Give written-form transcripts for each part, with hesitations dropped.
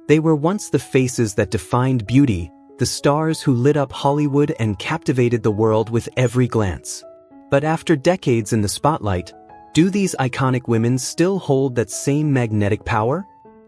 They were once the faces that defined beauty, the stars who lit up Hollywood and captivated the world with every glance. But after decades in the spotlight, do these iconic women still hold that same magnetic power?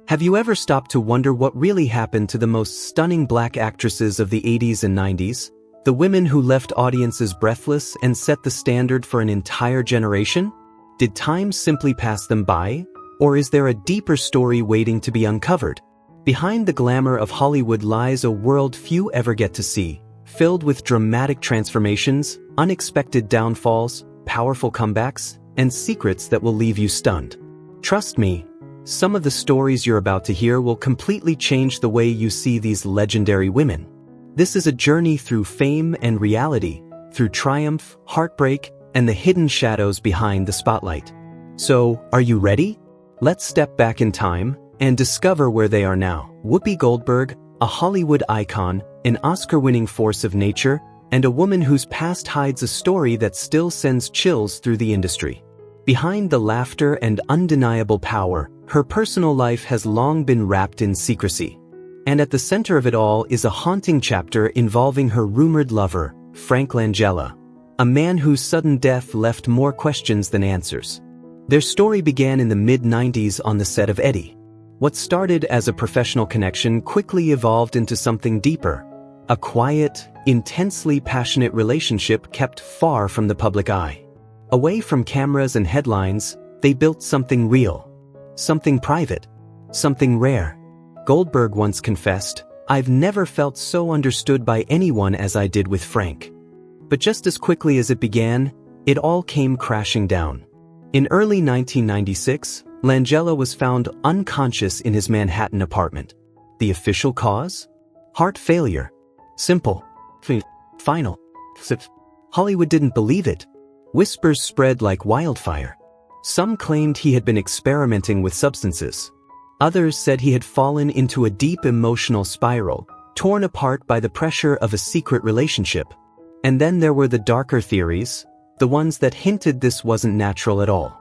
Have you ever stopped to wonder what really happened to the most stunning black actresses of the 80s and 90s? The women who left audiences breathless and set the standard for an entire generation? Did time simply pass them by? Or is there a deeper story waiting to be uncovered? Behind the glamour of Hollywood lies a world few ever get to see, filled with dramatic transformations, unexpected downfalls, powerful comebacks, and secrets that will leave you stunned. Trust me, some of the stories you're about to hear will completely change the way you see these legendary women. This is a journey through fame and reality, through triumph, heartbreak, and the hidden shadows behind the spotlight. So, are you ready? Let's step back in time and discover where they are now. Whoopi Goldberg, a Hollywood icon, an Oscar-winning force of nature, and a woman whose past hides a story that still sends chills through the industry. Behind the laughter and undeniable power, her personal life has long been wrapped in secrecy. And at the center of it all is a haunting chapter involving her rumored lover, Frank Langella, a man whose sudden death left more questions than answers. Their story began in the mid-90s on the set of Eddie. What started as a professional connection quickly evolved into something deeper, a quiet, intensely passionate relationship kept far from the public eye. Away from cameras and headlines, they built something real, something private, something rare. Goldberg once confessed, "I've never felt so understood by anyone as I did with Frank." But just as quickly as it began, it all came crashing down. In early 1996, Langella was found unconscious in his Manhattan apartment. The official cause? Heart failure. Simple. Final. Hollywood didn't believe it. Whispers spread like wildfire. Some claimed he had been experimenting with substances. Others said he had fallen into a deep emotional spiral, torn apart by the pressure of a secret relationship. And then there were the darker theories, the ones that hinted this wasn't natural at all.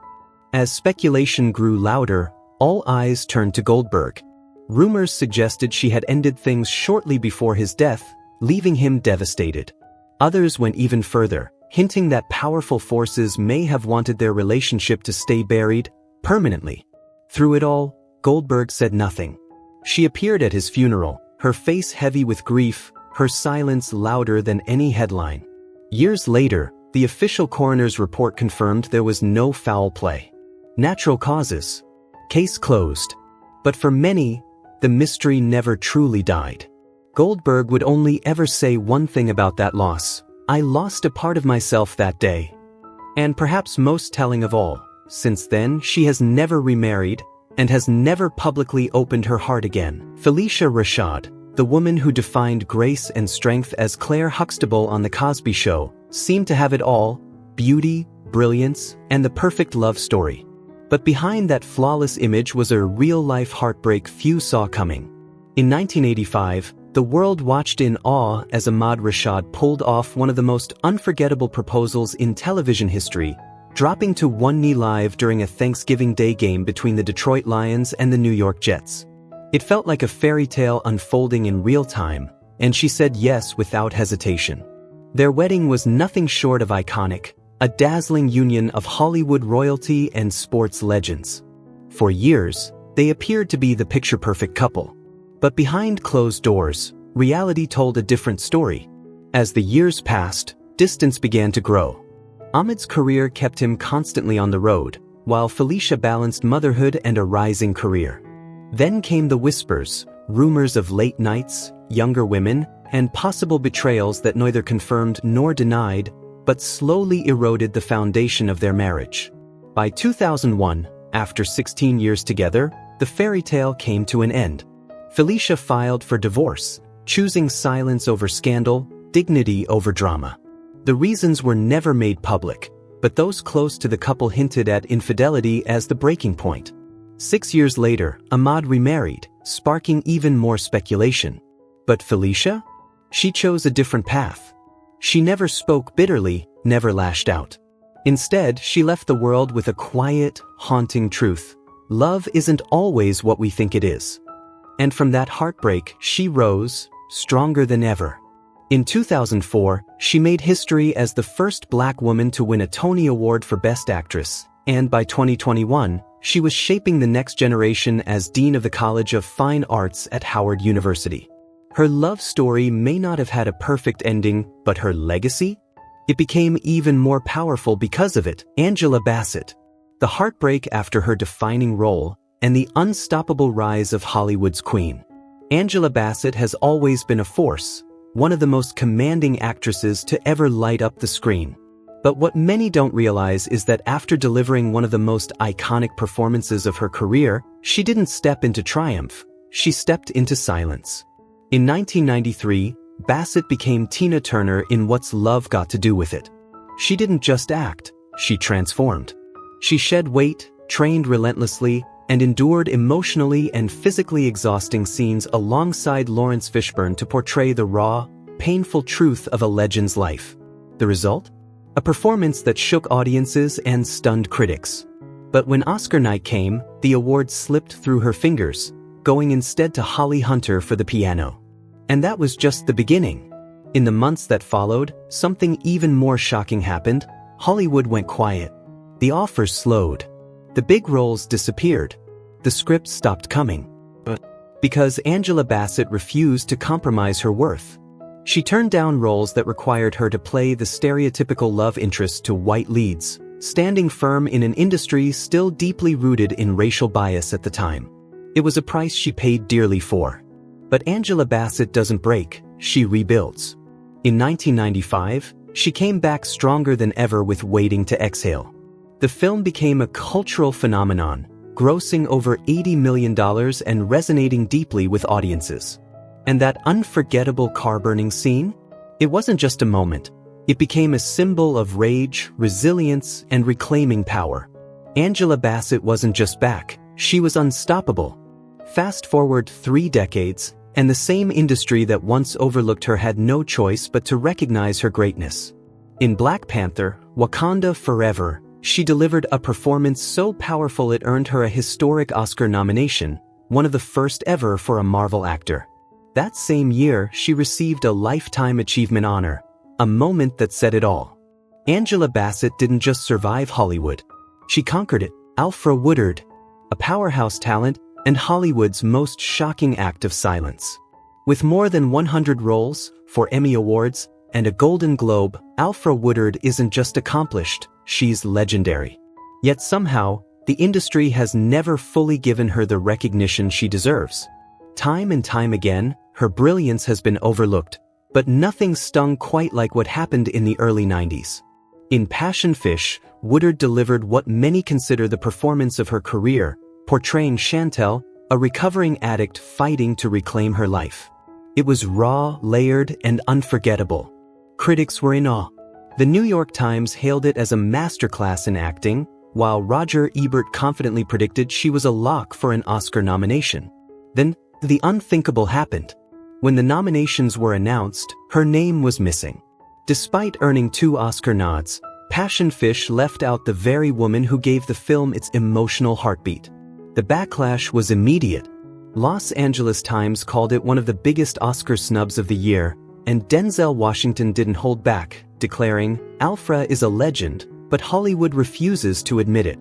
As speculation grew louder, all eyes turned to Goldberg. Rumors suggested she had ended things shortly before his death, leaving him devastated. Others went even further, hinting that powerful forces may have wanted their relationship to stay buried permanently. Through it all, Goldberg said nothing. She appeared at his funeral, her face heavy with grief, her silence louder than any headline. Years later, the official coroner's report confirmed there was no foul play. Natural causes. Case closed. But for many, the mystery never truly died. Goldberg would only ever say one thing about that loss: "I lost a part of myself that day." And perhaps most telling of all, since then she has never remarried and has never publicly opened her heart again. Felicia Rashad, the woman who defined grace and strength as Claire Huxtable on The Cosby Show, seemed to have it all: beauty, brilliance, and the perfect love story. But behind that flawless image was a real-life heartbreak few saw coming. In 1985, the world watched in awe as Ahmad Rashad pulled off one of the most unforgettable proposals in television history, dropping to one knee live during a Thanksgiving Day game between the Detroit Lions and the New York Jets. It felt like a fairy tale unfolding in real time, and she said yes without hesitation. Their wedding was nothing short of iconic, a dazzling union of Hollywood royalty and sports legends. For years, they appeared to be the picture-perfect couple. But behind closed doors, reality told a different story. As the years passed, distance began to grow. Ahmad's career kept him constantly on the road, while Felicia balanced motherhood and a rising career. Then came the whispers, rumors of late nights, younger women, and possible betrayals that neither confirmed nor denied, but slowly eroded the foundation of their marriage. By 2001, after 16 years together, the fairy tale came to an end. Felicia filed for divorce, choosing silence over scandal, dignity over drama. The reasons were never made public, but those close to the couple hinted at infidelity as the breaking point. 6 years later, Ahmad remarried, sparking even more speculation. But Felicia? She chose a different path. She never spoke bitterly, never lashed out. Instead, she left the world with a quiet, haunting truth. Love isn't always what we think it is. And from that heartbreak, she rose, stronger than ever. In 2004, she made history as the first Black woman to win a Tony Award for Best Actress, and by 2021, she was shaping the next generation as Dean of the College of Fine Arts at Howard University. Her love story may not have had a perfect ending, but her legacy? It became even more powerful because of it. Angela Bassett. The heartbreak after her defining role, and the unstoppable rise of Hollywood's queen. Angela Bassett has always been a force, one of the most commanding actresses to ever light up the screen. But what many don't realize is that after delivering one of the most iconic performances of her career, she didn't step into triumph, she stepped into silence. In 1993, Bassett became Tina Turner in What's Love Got to Do with It. She didn't just act, she transformed. She shed weight, trained relentlessly, and endured emotionally and physically exhausting scenes alongside Lawrence Fishburne to portray the raw, painful truth of a legend's life. The result? A performance that shook audiences and stunned critics. But when Oscar night came, the award slipped through her fingers, going instead to Holly Hunter for The Piano. And that was just the beginning. In the months that followed, something even more shocking happened. Hollywood went quiet. The offers slowed. The big roles disappeared. The scripts stopped coming. Because Angela Bassett refused to compromise her worth. She turned down roles that required her to play the stereotypical love interest to white leads, standing firm in an industry still deeply rooted in racial bias at the time. It was a price she paid dearly for. But Angela Bassett doesn't break, she rebuilds. In 1995, she came back stronger than ever with Waiting to Exhale. The film became a cultural phenomenon, grossing over $80 million and resonating deeply with audiences. And that unforgettable car-burning scene? It wasn't just a moment. It became a symbol of rage, resilience, and reclaiming power. Angela Bassett wasn't just back, she was unstoppable. Fast forward 3 decades, and the same industry that once overlooked her had no choice but to recognize her greatness. In Black Panther, Wakanda Forever, she delivered a performance so powerful it earned her a historic Oscar nomination, one of the first ever for a Marvel actor. That same year, she received a Lifetime Achievement honor, a moment that said it all. Angela Bassett didn't just survive Hollywood. She conquered it. Alfre Woodard, a powerhouse talent, and Hollywood's most shocking act of silence. With more than 100 roles, 4 Emmy Awards, and a Golden Globe, Alfre Woodard isn't just accomplished, she's legendary. Yet somehow, the industry has never fully given her the recognition she deserves. Time and time again, her brilliance has been overlooked, but nothing stung quite like what happened in the early 90s. In Passion Fish, Woodard delivered what many consider the performance of her career, portraying Chantel, a recovering addict fighting to reclaim her life. It was raw, layered, and unforgettable. Critics were in awe. The New York Times hailed it as a masterclass in acting, while Roger Ebert confidently predicted she was a lock for an Oscar nomination. Then, the unthinkable happened. When the nominations were announced, her name was missing. Despite earning 2 Oscar nods, Passion Fish left out the very woman who gave the film its emotional heartbeat. The backlash was immediate. Los Angeles Times called it one of the biggest Oscar snubs of the year, and Denzel Washington didn't hold back, declaring, "Alfre is a legend, but Hollywood refuses to admit it."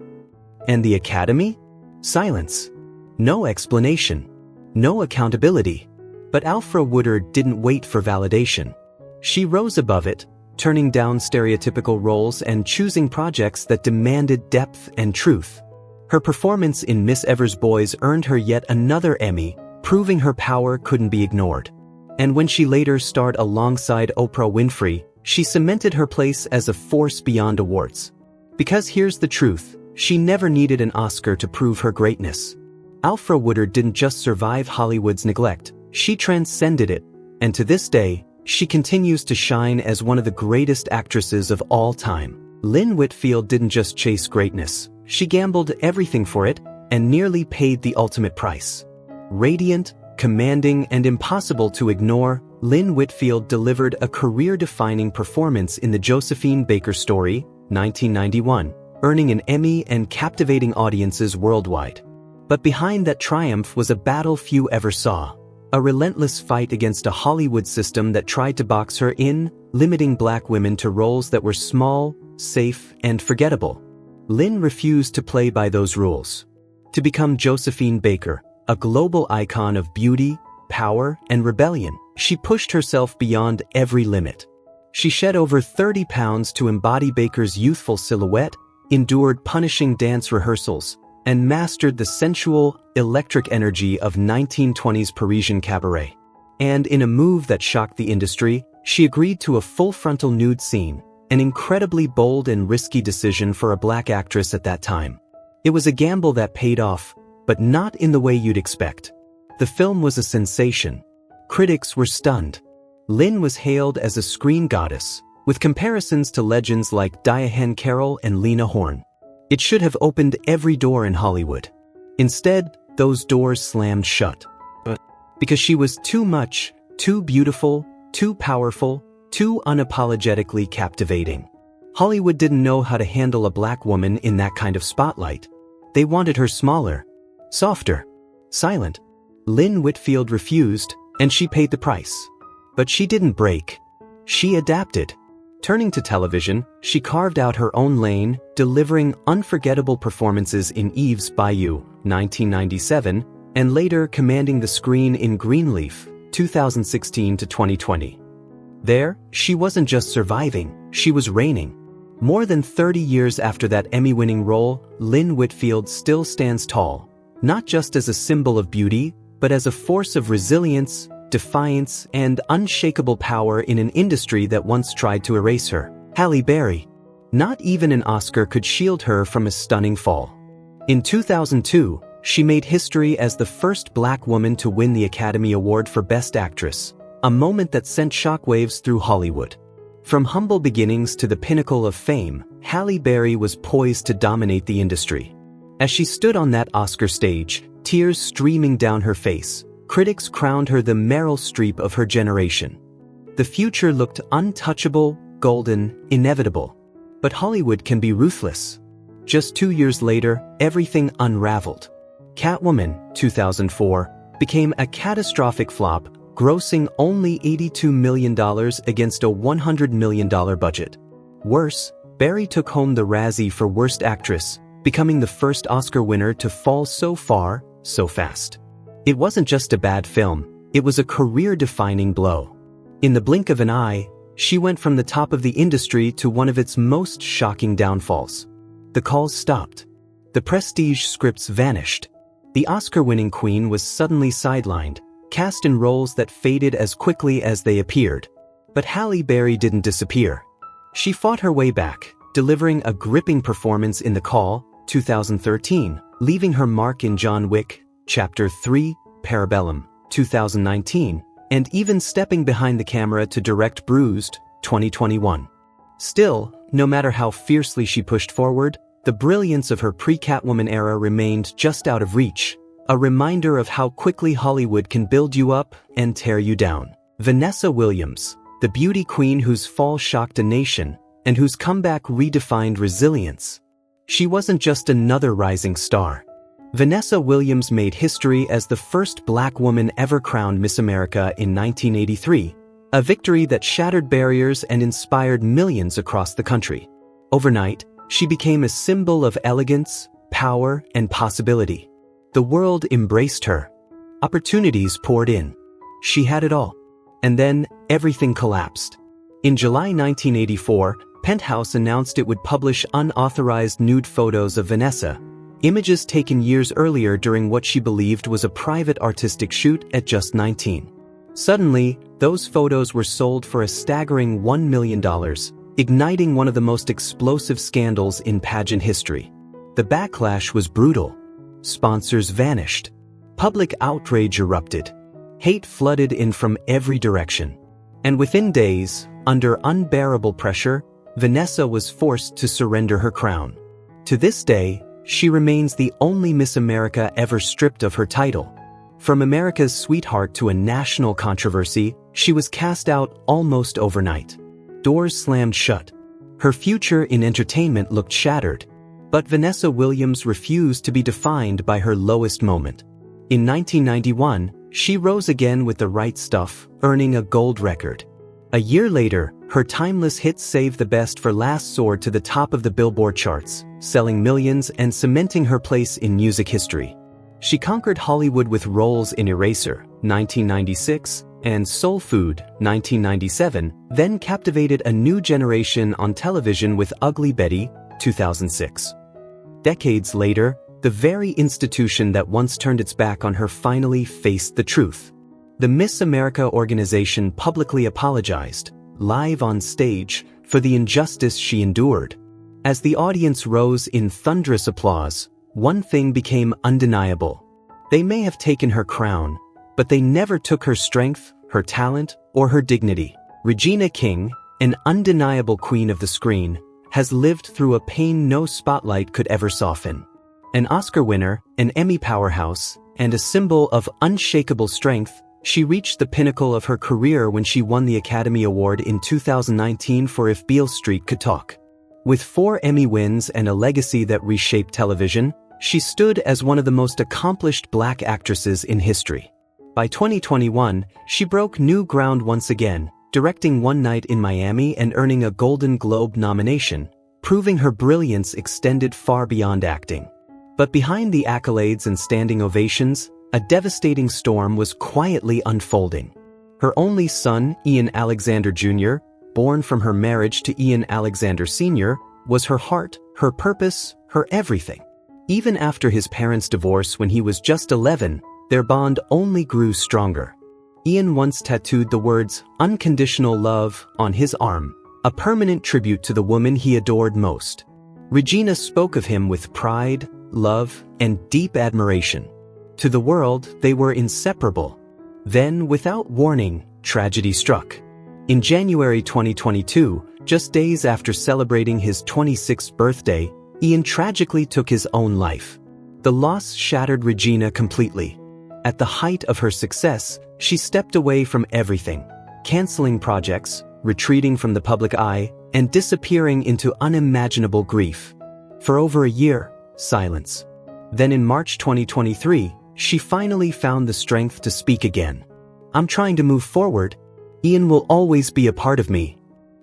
And the Academy? Silence. No explanation. No accountability. But Alfre Woodard didn't wait for validation. She rose above it, turning down stereotypical roles and choosing projects that demanded depth and truth. Her performance in Miss Evers' Boys earned her yet another Emmy, proving her power couldn't be ignored. And when she later starred alongside Oprah Winfrey, she cemented her place as a force beyond awards. Because here's the truth, she never needed an Oscar to prove her greatness. Alfre Woodard didn't just survive Hollywood's neglect, she transcended it, and to this day, she continues to shine as one of the greatest actresses of all time. Lynn Whitfield didn't just chase greatness, she gambled everything for it, and nearly paid the ultimate price. Radiant, commanding, and impossible to ignore, Lynn Whitfield delivered a career-defining performance in The Josephine Baker Story, 1991, earning an Emmy and captivating audiences worldwide. But behind that triumph was a battle few ever saw. A relentless fight against a Hollywood system that tried to box her in, limiting black women to roles that were small, safe, and forgettable. Lynn refused to play by those rules. To become Josephine Baker, a global icon of beauty, power, and rebellion, she pushed herself beyond every limit. She shed over 30 pounds to embody Baker's youthful silhouette, endured punishing dance rehearsals, and mastered the sensual, electric energy of 1920s Parisian cabaret. And in a move that shocked the industry, she agreed to a full-frontal nude scene, an incredibly bold and risky decision for a black actress at that time. It was a gamble that paid off, but not in the way you'd expect. The film was a sensation. Critics were stunned. Lynn was hailed as a screen goddess, with comparisons to legends like Diane Carroll and Lena Horne. It should have opened every door in Hollywood. Instead, those doors slammed shut. Because she was too much, too beautiful, too powerful, too unapologetically captivating. Hollywood didn't know how to handle a black woman in that kind of spotlight. They wanted her smaller, softer, silent. Lynn Whitfield refused, and she paid the price. But she didn't break. She adapted. Turning to television, she carved out her own lane, delivering unforgettable performances in Eve's Bayou, 1997, and later commanding the screen in Greenleaf, 2016 to 2020. There, she wasn't just surviving, she was reigning. More than 30 years after that Emmy-winning role, Lynn Whitfield still stands tall, not just as a symbol of beauty, but as a force of resilience, defiance, and unshakable power in an industry that once tried to erase her. Halle Berry. Not even an Oscar could shield her from a stunning fall. In 2002, she made history as the first black woman to win the Academy Award for Best Actress, a moment that sent shockwaves through Hollywood. From humble beginnings to the pinnacle of fame, Halle Berry was poised to dominate the industry. As she stood on that Oscar stage, tears streaming down her face, critics crowned her the Meryl Streep of her generation. The future looked untouchable, golden, inevitable. But Hollywood can be ruthless. Just 2 years later, everything unraveled. Catwoman, 2004, became a catastrophic flop, grossing only $82 million against a $100 million budget. Worse, Berry took home the Razzie for Worst Actress, becoming the first Oscar winner to fall so far, so fast. It wasn't just a bad film, it was a career-defining blow. In the blink of an eye, she went from the top of the industry to one of its most shocking downfalls. The calls stopped. The prestige scripts vanished. The Oscar-winning queen was suddenly sidelined, cast in roles that faded as quickly as they appeared. But Halle Berry didn't disappear. She fought her way back, delivering a gripping performance in The Call, 2013, leaving her mark in John Wick, Chapter 3, Parabellum, 2019, and even stepping behind the camera to direct Bruised, 2021. Still, no matter how fiercely she pushed forward, the brilliance of her pre-Catwoman era remained just out of reach, a reminder of how quickly Hollywood can build you up and tear you down. Vanessa Williams, the beauty queen whose fall shocked a nation, and whose comeback redefined resilience. She wasn't just another rising star. Vanessa Williams made history as the first black woman ever crowned Miss America in 1983, a victory that shattered barriers and inspired millions across the country. Overnight, she became a symbol of elegance, power, and possibility. The world embraced her. Opportunities poured in. She had it all. And then, everything collapsed. In July 1984, Penthouse announced it would publish unauthorized nude photos of Vanessa, images taken years earlier during what she believed was a private artistic shoot at just 19. Suddenly, those photos were sold for a staggering $1 million, igniting one of the most explosive scandals in pageant history. The backlash was brutal. Sponsors vanished. Public outrage erupted. Hate flooded in from every direction. And within days, under unbearable pressure, Vanessa was forced to surrender her crown. To this day, she remains the only Miss America ever stripped of her title. From America's sweetheart to a national controversy, she was cast out almost overnight. Doors slammed shut. Her future in entertainment looked shattered. But Vanessa Williams refused to be defined by her lowest moment. In 1991, she rose again with The Right Stuff, earning a gold record. A year later, her timeless hit Save the Best for Last soared to the top of the Billboard charts, selling millions and cementing her place in music history. She conquered Hollywood with roles in Eraser, 1996, and Soul Food, 1997, then captivated a new generation on television with Ugly Betty, 2006. Decades later, the very institution that once turned its back on her finally faced the truth. The Miss America organization publicly apologized, live on stage, for the injustice she endured. As the audience rose in thunderous applause, one thing became undeniable. They may have taken her crown, but they never took her strength, her talent, or her dignity. Regina King, an undeniable queen of the screen, has lived through a pain no spotlight could ever soften. An Oscar winner, an Emmy powerhouse, and a symbol of unshakable strength, she reached the pinnacle of her career when she won the Academy Award in 2019 for If Beale Street Could Talk. With 4 Emmy wins and a legacy that reshaped television, she stood as one of the most accomplished Black actresses in history. By 2021, she broke new ground once again, directing One Night in Miami and earning a Golden Globe nomination, proving her brilliance extended far beyond acting. But behind the accolades and standing ovations, a devastating storm was quietly unfolding. Her only son, Ian Alexander Jr., born from her marriage to Ian Alexander Sr., was her heart, her purpose, her everything. Even after his parents' divorce when he was just 11, their bond only grew stronger. Ian once tattooed the words, "Unconditional love," on his arm, a permanent tribute to the woman he adored most. Regina spoke of him with pride, love, and deep admiration. To the world, they were inseparable. Then, without warning, tragedy struck. In January 2022, just days after celebrating his 26th birthday, Ian tragically took his own life. The loss shattered Regina completely. At the height of her success, she stepped away from everything, canceling projects, retreating from the public eye, and disappearing into unimaginable grief. For over a year, silence. Then in March 2023, she finally found the strength to speak again. "I'm trying to move forward. Ian will always be a part of me."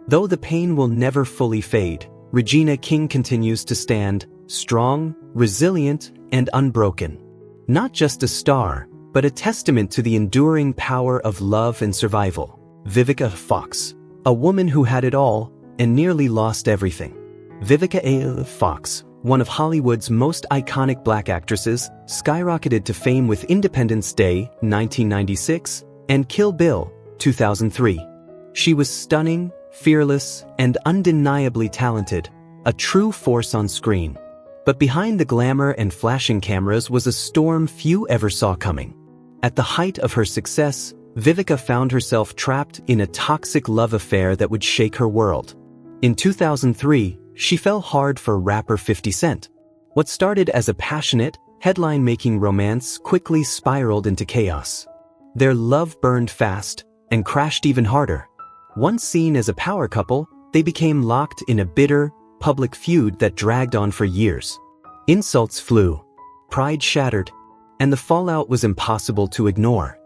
Though the pain will never fully fade, Regina King continues to stand, strong, resilient, and unbroken. Not just a star, but a testament to the enduring power of love and survival. Vivica Fox, a woman who had it all and nearly lost everything. Vivica A. Fox, one of Hollywood's most iconic Black actresses, skyrocketed to fame with Independence Day, 1996, and Kill Bill, 2003. She was stunning, fearless, and undeniably talented, a true force on screen. But behind the glamour and flashing cameras was a storm few ever saw coming. At the height of her success, Vivica found herself trapped in a toxic love affair that would shake her world. In 2003, she fell hard for rapper 50 Cent. What started as a passionate, headline-making romance quickly spiraled into chaos. Their love burned fast and crashed even harder. Once seen as a power couple, they became locked in a bitter, public feud that dragged on for years. Insults flew, pride shattered, and the fallout was impossible to ignore.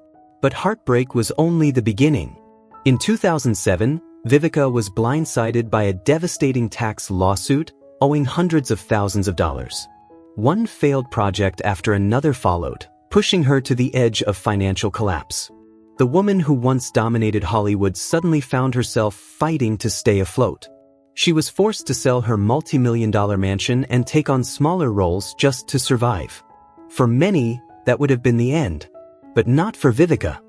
But heartbreak was only the beginning. In 2007, Vivica was blindsided by a devastating tax lawsuit, owing hundreds of thousands of dollars. One failed project after another followed, pushing her to the edge of financial collapse. The woman who once dominated Hollywood suddenly found herself fighting to stay afloat. She was forced to sell her multi-million-dollar mansion and take on smaller roles just to survive. For many, that would have been the end. But not for Vivica.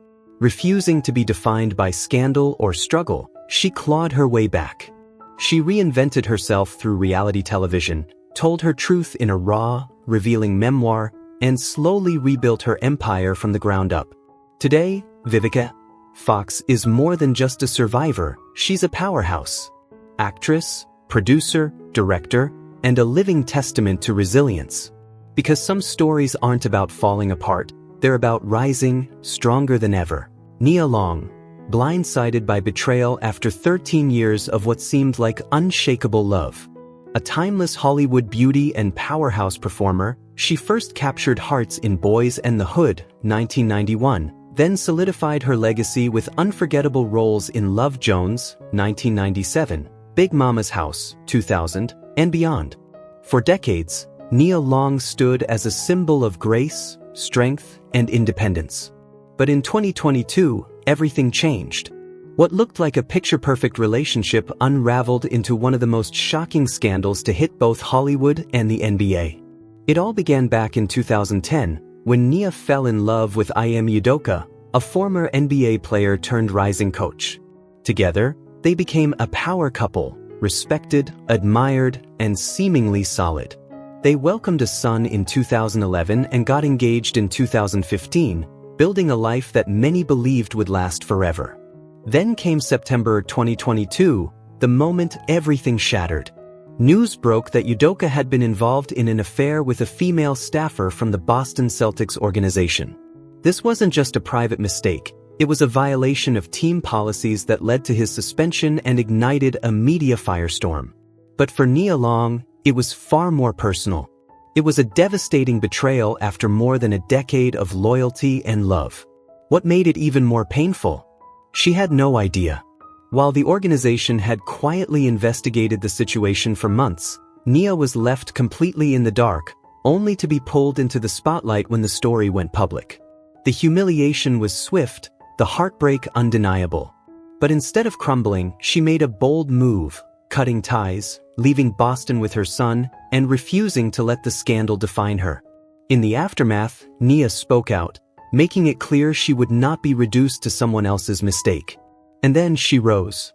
Refusing to be defined by scandal or struggle, she clawed her way back. She reinvented herself through reality television, told her truth in a raw, revealing memoir, and slowly rebuilt her empire from the ground up. Today, Vivica Fox is more than just a survivor, she's a powerhouse. Actress, producer, director, and a living testament to resilience. Because some stories aren't about falling apart, they're about rising, stronger than ever. Nia Long, blindsided by betrayal after 13 years of what seemed like unshakable love. A timeless Hollywood beauty and powerhouse performer, she first captured hearts in Boys and the Hood, 1991, then solidified her legacy with unforgettable roles in Love Jones, 1997, Big Mama's House, 2000, and beyond. For decades, Nia Long stood as a symbol of grace, strength, and independence. But in 2022, everything changed. What looked like a picture-perfect relationship unraveled into one of the most shocking scandals to hit both Hollywood and the NBA. It all began back in 2010, when Nia fell in love with Ime Udoka, a former NBA player turned rising coach. Together, they became a power couple, respected, admired, and seemingly solid. They welcomed a son in 2011 and got engaged in 2015, building a life that many believed would last forever. Then came September 2022, the moment everything shattered. News broke that Udoka had been involved in an affair with a female staffer from the Boston Celtics organization. This wasn't just a private mistake, it was a violation of team policies that led to his suspension and ignited a media firestorm. But for Nia Long, it was far more personal. It was a devastating betrayal after more than a decade of loyalty and love. What made it even more painful? She had no idea. While the organization had quietly investigated the situation for months, Nia was left completely in the dark, only to be pulled into the spotlight when the story went public. The humiliation was swift, the heartbreak undeniable. But instead of crumbling, she made a bold move, cutting ties, leaving Boston with her son, and refusing to let the scandal define her. In the aftermath, Nia spoke out, making it clear she would not be reduced to someone else's mistake. And then she rose.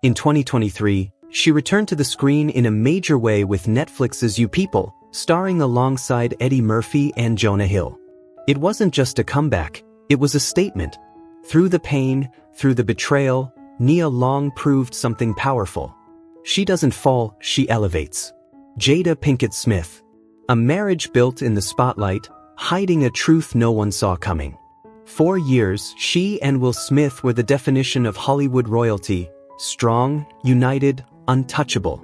In 2023, she returned to the screen in a major way with Netflix's You People, starring alongside Eddie Murphy and Jonah Hill. It wasn't just a comeback, it was a statement. Through the pain, through the betrayal, Nia Long proved something powerful. She doesn't fall, she elevates. Jada Pinkett Smith. A marriage built in the spotlight, hiding a truth no one saw coming. For years, she and Will Smith were the definition of Hollywood royalty, strong, united, untouchable.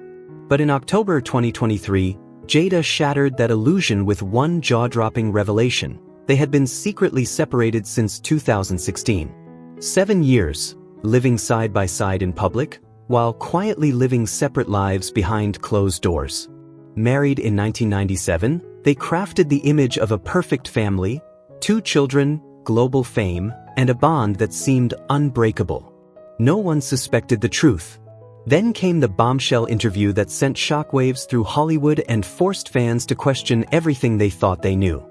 But in October 2023, Jada shattered that illusion with one jaw-dropping revelation. They had been secretly separated since 2016. 7 years, living side by side in public, while quietly living separate lives behind closed doors. Married in 1997, they crafted the image of a perfect family, 2 children, global fame, and a bond that seemed unbreakable. No one suspected the truth. Then came the bombshell interview that sent shockwaves through Hollywood and forced fans to question everything they thought they knew.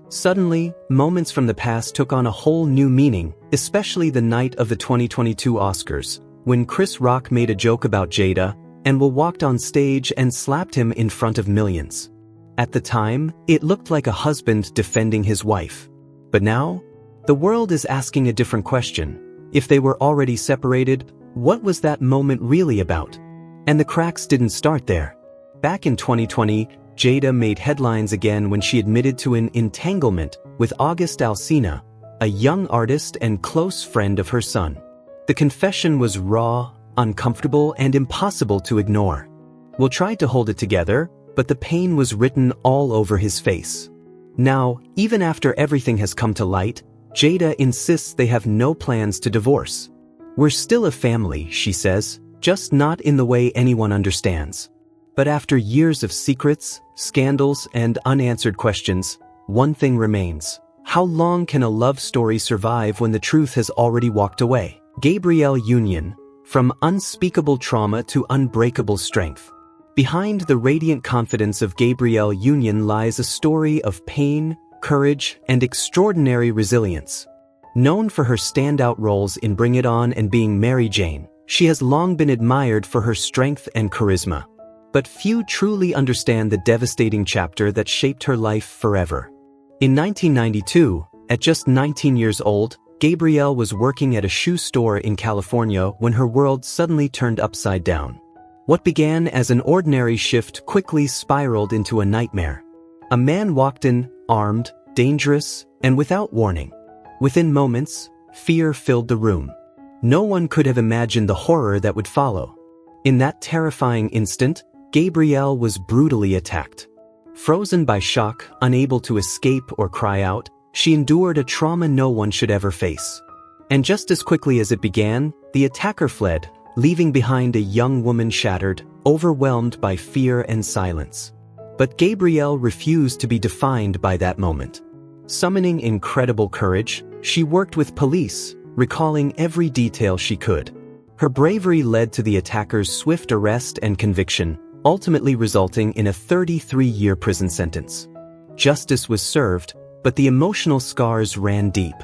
Suddenly, moments from the past took on a whole new meaning, especially the night of the 2022 Oscars, when Chris Rock made a joke about Jada, and Will walked on stage and slapped him in front of millions. At the time, it looked like a husband defending his wife. But now, the world is asking a different question. If they were already separated, what was that moment really about? And the cracks didn't start there. Back in 2020, Jada made headlines again when she admitted to an entanglement with August Alsina, a young artist and close friend of her son. The confession was raw, uncomfortable, and impossible to ignore. Will tried to hold it together, but the pain was written all over his face. Now, even after everything has come to light, Jada insists they have no plans to divorce. "We're still a family," she says, "just not in the way anyone understands." But after years of secrets, scandals, and unanswered questions, one thing remains. How long can a love story survive when the truth has already walked away? Gabrielle Union, from unspeakable trauma to unbreakable strength. Behind the radiant confidence of Gabrielle Union lies a story of pain, courage, and extraordinary resilience. Known for her standout roles in Bring It On and Being Mary Jane, she has long been admired for her strength and charisma. But few truly understand the devastating chapter that shaped her life forever. In 1992, at just 19 years old, Gabrielle was working at a shoe store in California when her world suddenly turned upside down. What began as an ordinary shift quickly spiraled into a nightmare. A man walked in, armed, dangerous, and without warning. Within moments, fear filled the room. No one could have imagined the horror that would follow. In that terrifying instant, Gabrielle was brutally attacked. Frozen by shock, unable to escape or cry out, she endured a trauma no one should ever face. And just as quickly as it began, the attacker fled, leaving behind a young woman shattered, overwhelmed by fear and silence. But Gabrielle refused to be defined by that moment. Summoning incredible courage, she worked with police, recalling every detail she could. Her bravery led to the attacker's swift arrest and conviction, ultimately resulting in a 33-year prison sentence. Justice was served, but the emotional scars ran deep.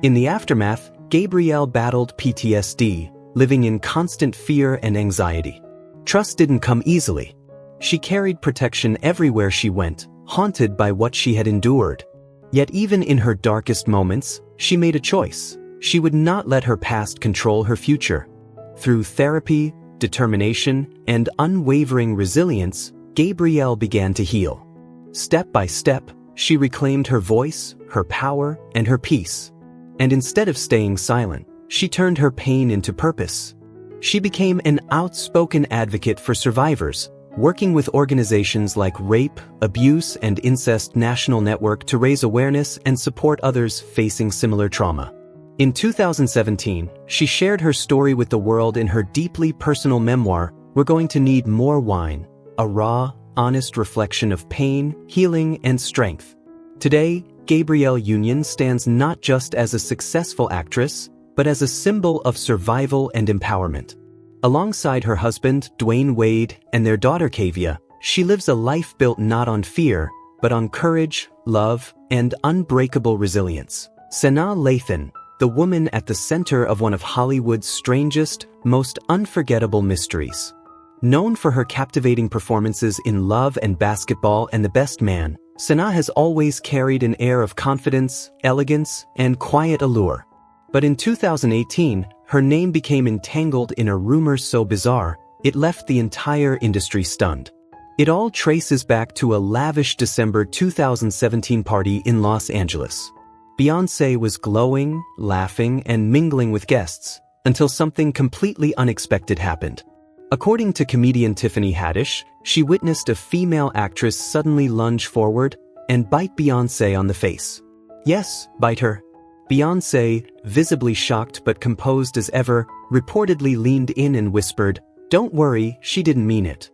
In the aftermath, Gabrielle battled PTSD, living in constant fear and anxiety. Trust didn't come easily. She carried protection everywhere she went, haunted by what she had endured. Yet even in her darkest moments, she made a choice. She would not let her past control her future. Through therapy, determination, and unwavering resilience, Gabrielle began to heal. Step by step, she reclaimed her voice, her power, and her peace. And instead of staying silent, she turned her pain into purpose. She became an outspoken advocate for survivors, working with organizations like Rape, Abuse, and Incest National Network to raise awareness and support others facing similar trauma. In 2017, she shared her story with the world in her deeply personal memoir, We're Going to Need More Wine, a raw, honest reflection of pain, healing, and strength. Today, Gabrielle Union stands not just as a successful actress, but as a symbol of survival and empowerment. Alongside her husband, Dwayne Wade, and their daughter Kavia, she lives a life built not on fear, but on courage, love, and unbreakable resilience. Sanaa Lathan, the woman at the center of one of Hollywood's strangest, most unforgettable mysteries. Known for her captivating performances in Love and Basketball and The Best Man, Sanaa has always carried an air of confidence, elegance, and quiet allure. But in 2018, her name became entangled in a rumor so bizarre, it left the entire industry stunned. It all traces back to a lavish December 2017 party in Los Angeles. Beyoncé was glowing, laughing, and mingling with guests, until something completely unexpected happened. According to comedian Tiffany Haddish, she witnessed a female actress suddenly lunge forward and bite Beyoncé on the face. Yes, bite her. Beyoncé, visibly shocked but composed as ever, reportedly leaned in and whispered, "Don't worry, she didn't mean it."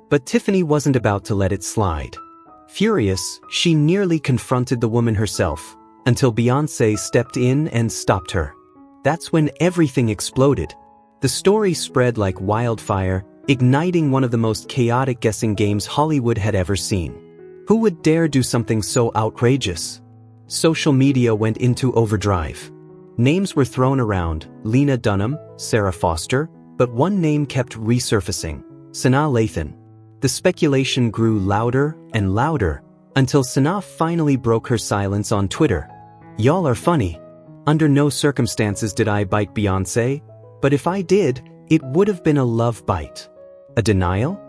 But Tiffany wasn't about to let it slide. Furious, she nearly confronted the woman herself, until Beyoncé stepped in and stopped her. That's when everything exploded. The story spread like wildfire, igniting one of the most chaotic guessing games Hollywood had ever seen. Who would dare do something so outrageous? Social media went into overdrive. Names were thrown around, Lena Dunham, Sarah Foster, but one name kept resurfacing, Sanaa Lathan. The speculation grew louder and louder, until Sanaa finally broke her silence on Twitter. "Y'all are funny. Under no circumstances did I bite Beyoncé, but if I did, it would have been a love bite." A denial?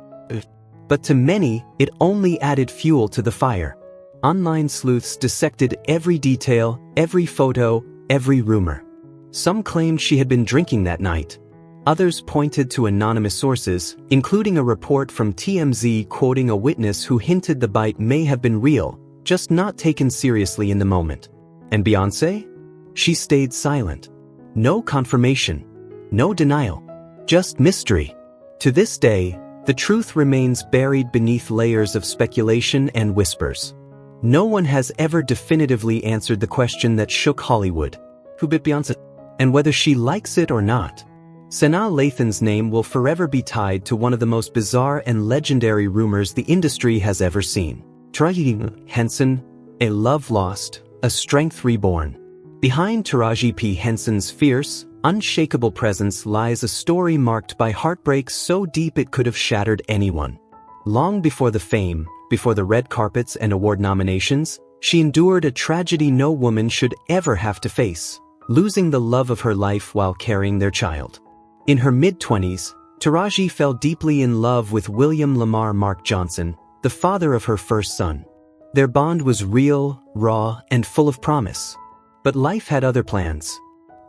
But to many, it only added fuel to the fire. Online sleuths dissected every detail, every photo, every rumor. Some claimed she had been drinking that night. Others pointed to anonymous sources, including a report from TMZ quoting a witness who hinted the bite may have been real, just not taken seriously in the moment. And Beyoncé? She stayed silent. No confirmation. No denial. Just mystery. To this day, the truth remains buried beneath layers of speculation and whispers. No one has ever definitively answered the question that shook Hollywood. Who bit Beyoncé? And whether she likes it or not. Sanaa Lathan's name will forever be tied to one of the most bizarre and legendary rumors the industry has ever seen. Taraji Henson, a love lost, a strength reborn. Behind Taraji P. Henson's fierce, unshakable presence lies a story marked by heartbreak so deep it could have shattered anyone. Long before the fame, before the red carpets and award nominations, she endured a tragedy no woman should ever have to face, losing the love of her life while carrying their child. In her mid-20s, Taraji fell deeply in love with William Lamar Mark Johnson, the father of her first son. Their bond was real, raw, and full of promise. But life had other plans.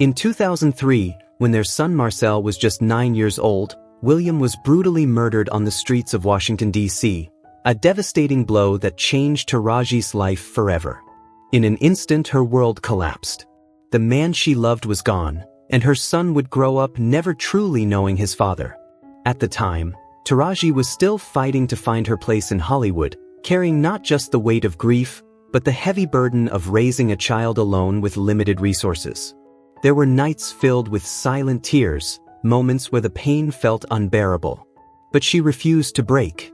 In 2003, when their son Marcel was just 9 years old, William was brutally murdered on the streets of Washington, D.C., a devastating blow that changed Taraji's life forever. In an instant, her world collapsed. The man she loved was gone, and her son would grow up never truly knowing his father. At the time, Taraji was still fighting to find her place in Hollywood, carrying not just the weight of grief, but the heavy burden of raising a child alone with limited resources. There were nights filled with silent tears, moments where the pain felt unbearable. But she refused to break.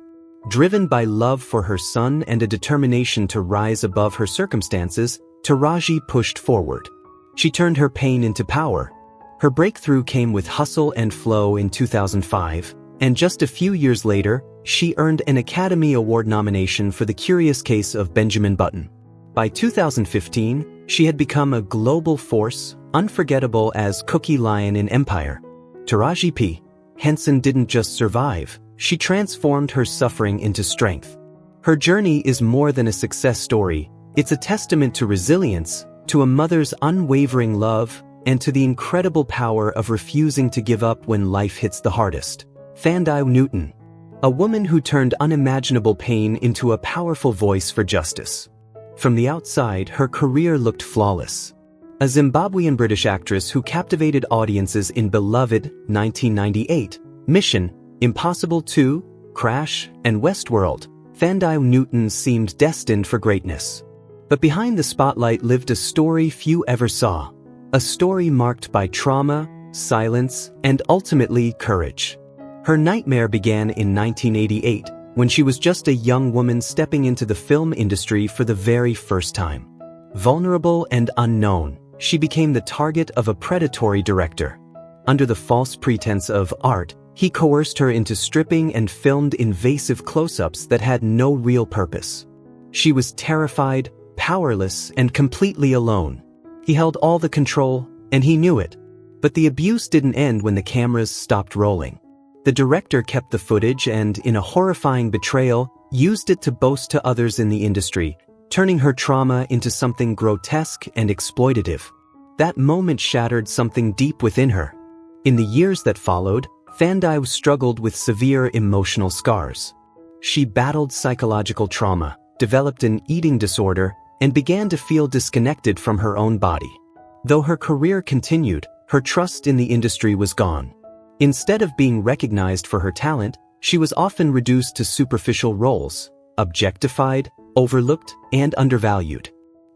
Driven by love for her son and a determination to rise above her circumstances, Taraji pushed forward. She turned her pain into power. Her breakthrough came with Hustle and Flow in 2005, and just a few years later, she earned an Academy Award nomination for The Curious Case of Benjamin Button. By 2015, she had become a global force, unforgettable as Cookie Lion in Empire. Taraji P. Henson didn't just survive, she transformed her suffering into strength. Her journey is more than a success story, it's a testament to resilience, to a mother's unwavering love, and to the incredible power of refusing to give up when life hits the hardest. Thandai Newton, a woman who turned unimaginable pain into a powerful voice for justice. From the outside, her career looked flawless. A Zimbabwean British actress who captivated audiences in beloved 1998, Mission, Impossible 2, Crash, and Westworld, Thandai Newton seemed destined for greatness. But behind the spotlight lived a story few ever saw. A story marked by trauma, silence, and ultimately courage. Her nightmare began in 1988, when she was just a young woman stepping into the film industry for the very first time. Vulnerable and unknown, she became the target of a predatory director. Under the false pretense of art, he coerced her into stripping and filmed invasive close-ups that had no real purpose. She was terrified, powerless, and completely alone. He held all the control, and he knew it. But the abuse didn't end when the cameras stopped rolling. The director kept the footage and, in a horrifying betrayal, used it to boast to others in the industry, turning her trauma into something grotesque and exploitative. That moment shattered something deep within her. In the years that followed, Thandai struggled with severe emotional scars. She battled psychological trauma, developed an eating disorder, and began to feel disconnected from her own body. Though her career continued, her trust in the industry was gone. Instead of being recognized for her talent, she was often reduced to superficial roles, objectified, overlooked, and undervalued.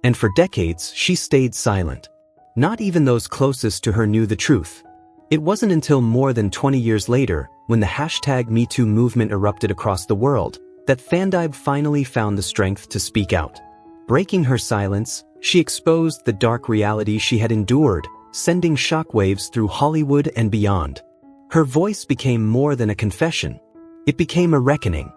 And for decades, she stayed silent. Not even those closest to her knew the truth. It wasn't until more than 20 years later, when the #MeToo movement erupted across the world, that Thandai finally found the strength to speak out. Breaking her silence, she exposed the dark reality she had endured, sending shockwaves through Hollywood and beyond. Her voice became more than a confession. It became a reckoning.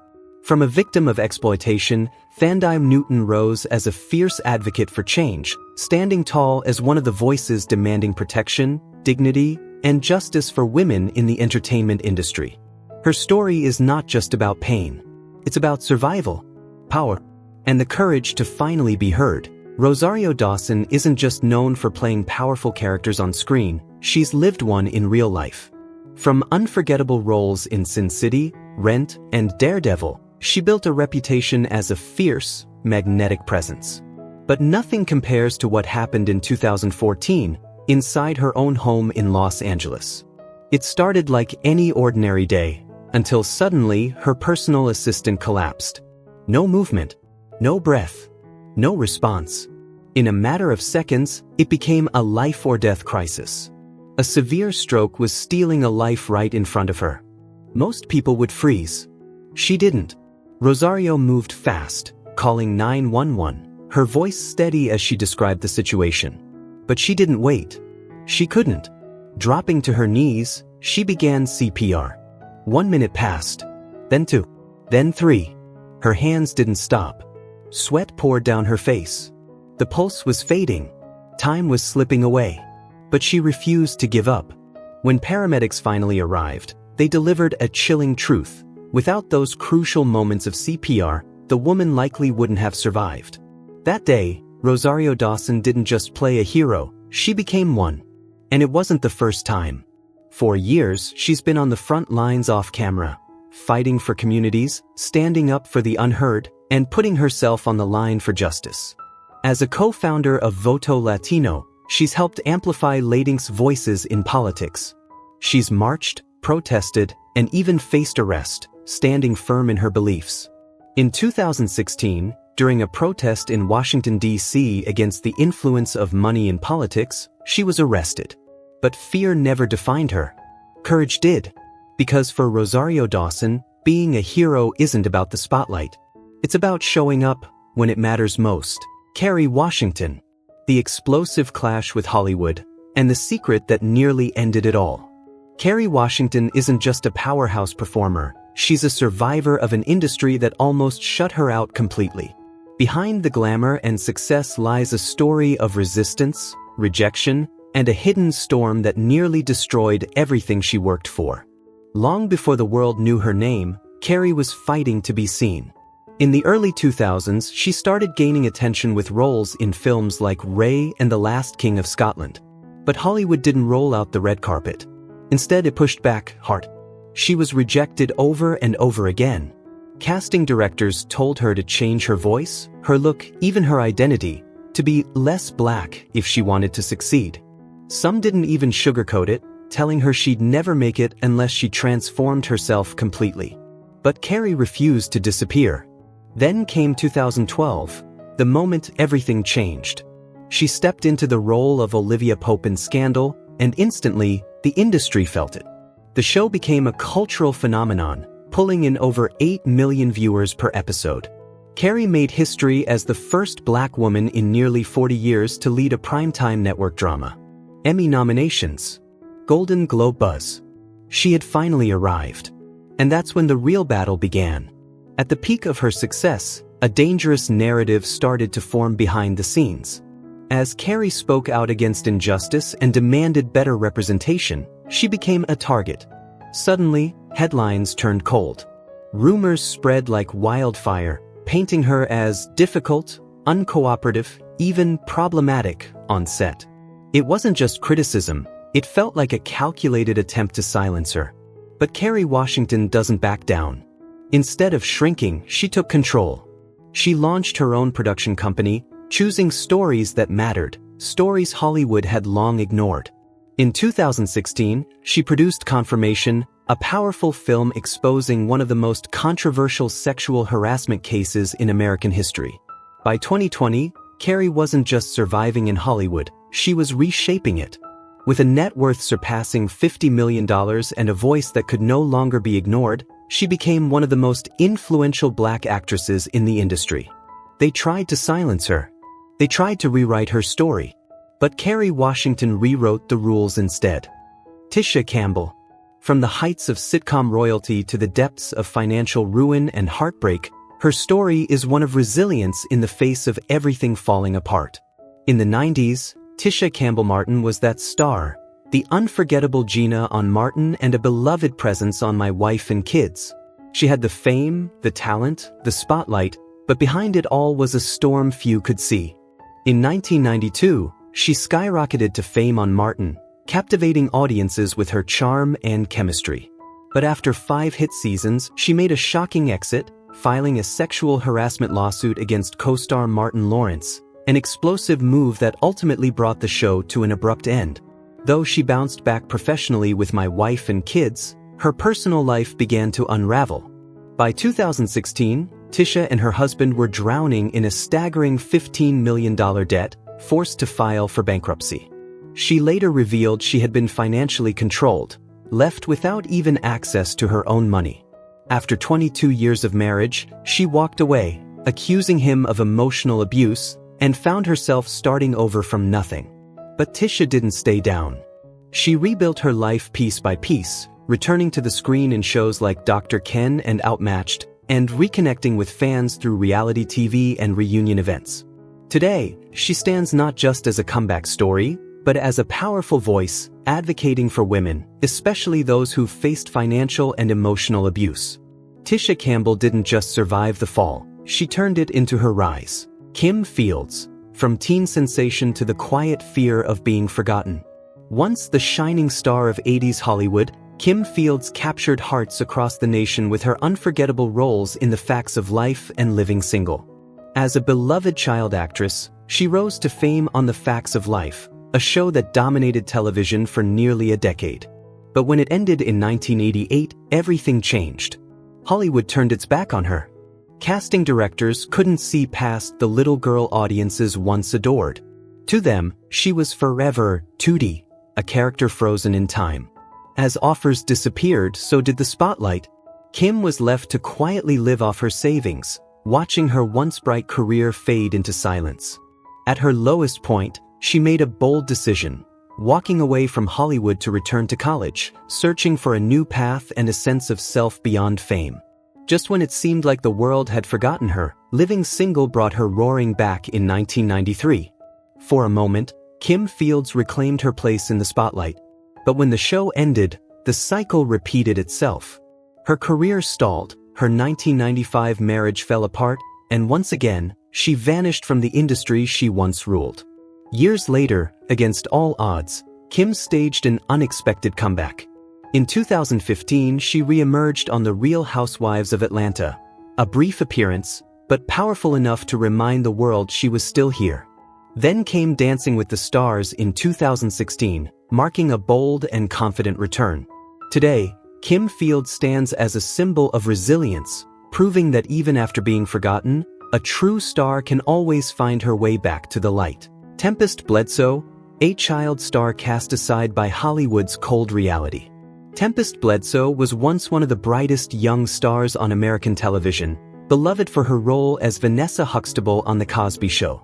From a victim of exploitation, Thandai Newton rose as a fierce advocate for change, standing tall as one of the voices demanding protection, dignity, and justice for women in the entertainment industry. Her story is not just about pain. It's about survival, power, and the courage to finally be heard. Rosario Dawson isn't just known for playing powerful characters on screen, she's lived one in real life. From unforgettable roles in Sin City, Rent, and Daredevil, she built a reputation as a fierce, magnetic presence. But nothing compares to what happened in 2014, inside her own home in Los Angeles. It started like any ordinary day, until suddenly her personal assistant collapsed. No movement, no breath, no response. In a matter of seconds, it became a life-or-death crisis. A severe stroke was stealing a life right in front of her. Most people would freeze. She didn't. Rosario moved fast, calling 911, her voice steady as she described the situation. But she didn't wait. She couldn't. Dropping to her knees, she began CPR. 1 minute passed, then 2, then 3. Her hands didn't stop. Sweat poured down her face. The pulse was fading. Time was slipping away. But she refused to give up. When paramedics finally arrived, they delivered a chilling truth. Without those crucial moments of CPR, the woman likely wouldn't have survived. That day, Rosario Dawson didn't just play a hero, she became one. And it wasn't the first time. For years, she's been on the front lines off camera, fighting for communities, standing up for the unheard, and putting herself on the line for justice. As a co-founder of Voto Latino, she's helped amplify Latinx voices in politics. She's marched, protested, and even faced arrest, standing firm in her beliefs. In 2016, during a protest in Washington, D.C. against the influence of money in politics, she was arrested. But fear never defined her. Courage did. Because for Rosario Dawson, being a hero isn't about the spotlight. It's about showing up when it matters most. Kerry Washington. The explosive clash with Hollywood, and the secret that nearly ended it all. Kerry Washington isn't just a powerhouse performer, she's a survivor of an industry that almost shut her out completely. Behind the glamour and success lies a story of resistance, rejection, and a hidden storm that nearly destroyed everything she worked for. Long before the world knew her name, Kerry was fighting to be seen. In the early 2000s, she started gaining attention with roles in films like Ray and The Last King of Scotland. But Hollywood didn't roll out the red carpet. Instead, it pushed back hard. She was rejected over and over again. Casting directors told her to change her voice, her look, even her identity, to be less black if she wanted to succeed. Some didn't even sugarcoat it, telling her she'd never make it unless she transformed herself completely. But Kerry refused to disappear. Then came 2012, the moment everything changed. She stepped into the role of Olivia Pope in Scandal, and instantly, the industry felt it. The show became a cultural phenomenon, pulling in over 8 million viewers per episode. Kerry made history as the first black woman in nearly 40 years to lead a primetime network drama. Emmy nominations. Golden Globe buzz. She had finally arrived. And that's when the real battle began. At the peak of her success, a dangerous narrative started to form behind the scenes. As Kerry spoke out against injustice and demanded better representation, she became a target. Suddenly, headlines turned cold. Rumors spread like wildfire, painting her as difficult, uncooperative, even problematic on set. It wasn't just criticism, it felt like a calculated attempt to silence her. But Kerry Washington doesn't back down. Instead of shrinking, she took control. She launched her own production company, choosing stories that mattered, stories Hollywood had long ignored. In 2016, she produced Confirmation, a powerful film exposing one of the most controversial sexual harassment cases in American history. By 2020, Kerry wasn't just surviving in Hollywood, she was reshaping it. With a net worth surpassing $50 million and a voice that could no longer be ignored, she became one of the most influential black actresses in the industry. They tried to silence her. They tried to rewrite her story. But Kerry Washington rewrote the rules instead. Tisha Campbell. From the heights of sitcom royalty to the depths of financial ruin and heartbreak, her story is one of resilience in the face of everything falling apart. In the 90s, Tisha Campbell Martin was that star, the unforgettable Gina on Martin and a beloved presence on My Wife and Kids. She had the fame, the talent, the spotlight, but behind it all was a storm few could see. In 1992, she skyrocketed to fame on Martin, captivating audiences with her charm and chemistry. But after 5 hit seasons, she made a shocking exit, filing a sexual harassment lawsuit against co-star Martin Lawrence, an explosive move that ultimately brought the show to an abrupt end. Though she bounced back professionally with My Wife and Kids, her personal life began to unravel. By 2016, Tisha and her husband were drowning in a staggering $15 million debt, forced to file for bankruptcy. She later revealed she had been financially controlled, left without even access to her own money. After 22 years of marriage, she walked away, accusing him of emotional abuse, and found herself starting over from nothing. But Tisha didn't stay down. She rebuilt her life piece by piece, returning to the screen in shows like Dr. Ken and Outmatched, and reconnecting with fans through reality TV and reunion events. Today, she stands not just as a comeback story, but as a powerful voice, advocating for women, especially those who've faced financial and emotional abuse. Tisha Campbell didn't just survive the fall, she turned it into her rise. Kim Fields. From teen sensation to the quiet fear of being forgotten. Once the shining star of 80s Hollywood, Kim Fields captured hearts across the nation with her unforgettable roles in The Facts of Life and Living Single. As a beloved child actress, she rose to fame on The Facts of Life, a show that dominated television for nearly a decade. But when it ended in 1988, everything changed. Hollywood turned its back on her. Casting directors couldn't see past the little girl audiences once adored. To them, she was forever Tootie, a character frozen in time. As offers disappeared, so did the spotlight. Kim was left to quietly live off her savings, watching her once bright career fade into silence. At her lowest point, she made a bold decision, walking away from Hollywood to return to college, searching for a new path and a sense of self beyond fame. Just when it seemed like the world had forgotten her, Living Single brought her roaring back in 1993. For a moment, Kim Fields reclaimed her place in the spotlight. But when the show ended, the cycle repeated itself. Her career stalled, her 1995 marriage fell apart, and once again, she vanished from the industry she once ruled. Years later, against all odds, Kim staged an unexpected comeback. In 2015, she re-emerged on The Real Housewives of Atlanta, a brief appearance, but powerful enough to remind the world she was still here. Then came Dancing with the Stars in 2016, marking a bold and confident return. Today, Kim Fields stands as a symbol of resilience, proving that even after being forgotten, a true star can always find her way back to the light. Tempest Bledsoe, a child star cast aside by Hollywood's cold reality. Tempest Bledsoe was once one of the brightest young stars on American television, beloved for her role as Vanessa Huxtable on The Cosby Show.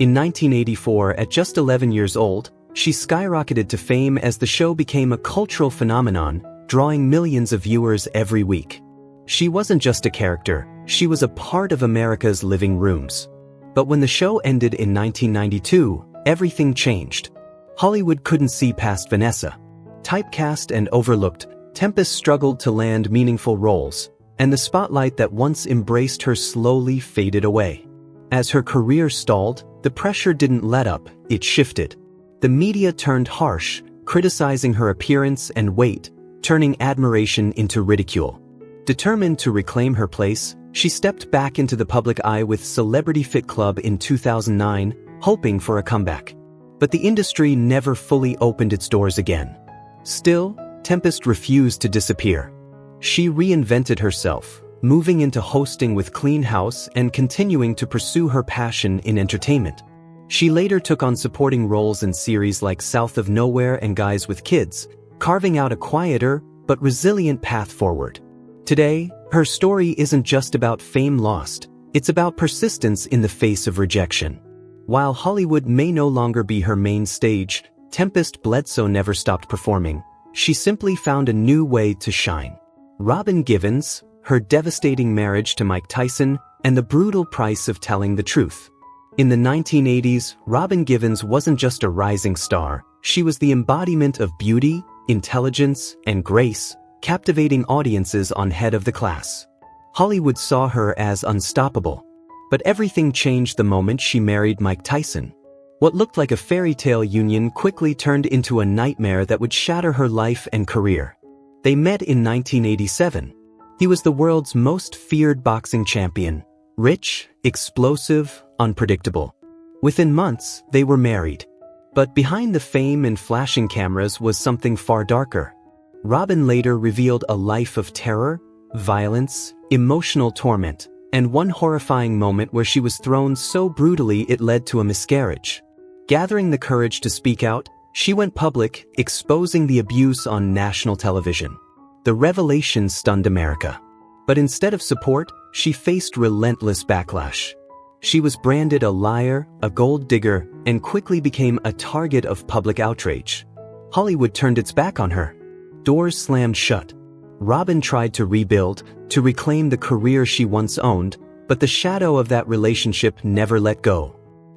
In 1984, at just 11 years old, she skyrocketed to fame as the show became a cultural phenomenon, drawing millions of viewers every week. She wasn't just a character, she was a part of America's living rooms. But when the show ended in 1992, everything changed. Hollywood couldn't see past Vanessa. Typecast and overlooked, Tempest struggled to land meaningful roles, and the spotlight that once embraced her slowly faded away. As her career stalled, the pressure didn't let up, it shifted. The media turned harsh, criticizing her appearance and weight, turning admiration into ridicule. Determined to reclaim her place, she stepped back into the public eye with Celebrity Fit Club in 2009, hoping for a comeback. But the industry never fully opened its doors again. Still, Tempest refused to disappear. She reinvented herself, moving into hosting with Clean House and continuing to pursue her passion in entertainment. She later took on supporting roles in series like South of Nowhere and Guys with Kids, carving out a quieter but resilient path forward. Today, her story isn't just about fame lost, it's about persistence in the face of rejection. While Hollywood may no longer be her main stage, Tempest Bledsoe never stopped performing. She simply found a new way to shine. Robin Givens, her devastating marriage to Mike Tyson, and the brutal price of telling the truth. In the 1980s, Robin Givens wasn't just a rising star, she was the embodiment of beauty, intelligence, and grace, captivating audiences on Head of the Class. Hollywood saw her as unstoppable. But everything changed the moment she married Mike Tyson. What looked like a fairy tale union quickly turned into a nightmare that would shatter her life and career. They met in 1987. He was the world's most feared boxing champion, rich, explosive, unpredictable. Within months, they were married. But behind the fame and flashing cameras was something far darker. Robin later revealed a life of terror, violence, emotional torment, and one horrifying moment where she was thrown so brutally it led to a miscarriage. Gathering the courage to speak out, she went public, exposing the abuse on national television. The revelation stunned America. But instead of support, she faced relentless backlash. She was branded a liar, a gold digger, and quickly became a target of public outrage. Hollywood turned its back on her. Doors slammed shut. Robin tried to rebuild, to reclaim the career she once owned, but the shadow of that relationship never let go.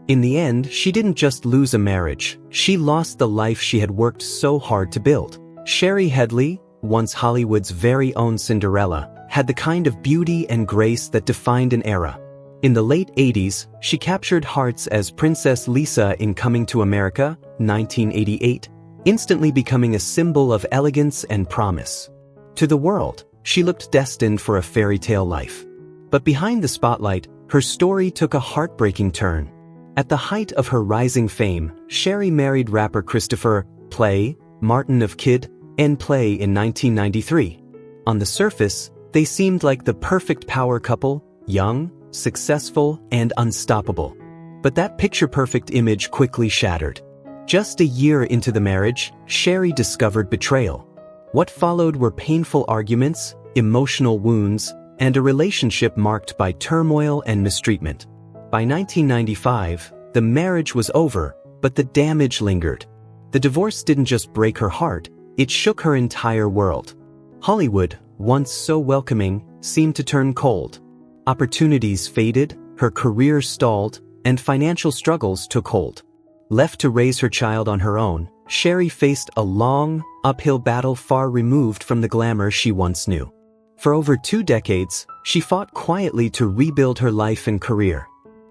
In the end, she didn't just lose a marriage, she lost the life she had worked so hard to build. Sherry Headley, once Hollywood's very own Cinderella, had the kind of beauty and grace that defined an era. In the late 80s, she captured hearts as Princess Lisa in Coming to America, 1988, instantly becoming a symbol of elegance and promise. To the world, she looked destined for a fairy tale life. But behind the spotlight, her story took a heartbreaking turn. At the height of her rising fame, Sherry married rapper Christopher "Play" Martin of Kid and Play in 1993. On the surface, they seemed like the perfect power couple, young, successful, and unstoppable. But that picture-perfect image quickly shattered. Just a year into the marriage, Sherry discovered betrayal. What followed were painful arguments, emotional wounds, and a relationship marked by turmoil and mistreatment. By 1995, the marriage was over, but the damage lingered. The divorce didn't just break her heart, it shook her entire world. Hollywood, once so welcoming, seemed to turn cold. Opportunities faded, her career stalled, and financial struggles took hold. Left to raise her child on her own, Sherry faced a long, uphill battle far removed from the glamour she once knew. For over 2 decades, she fought quietly to rebuild her life and career.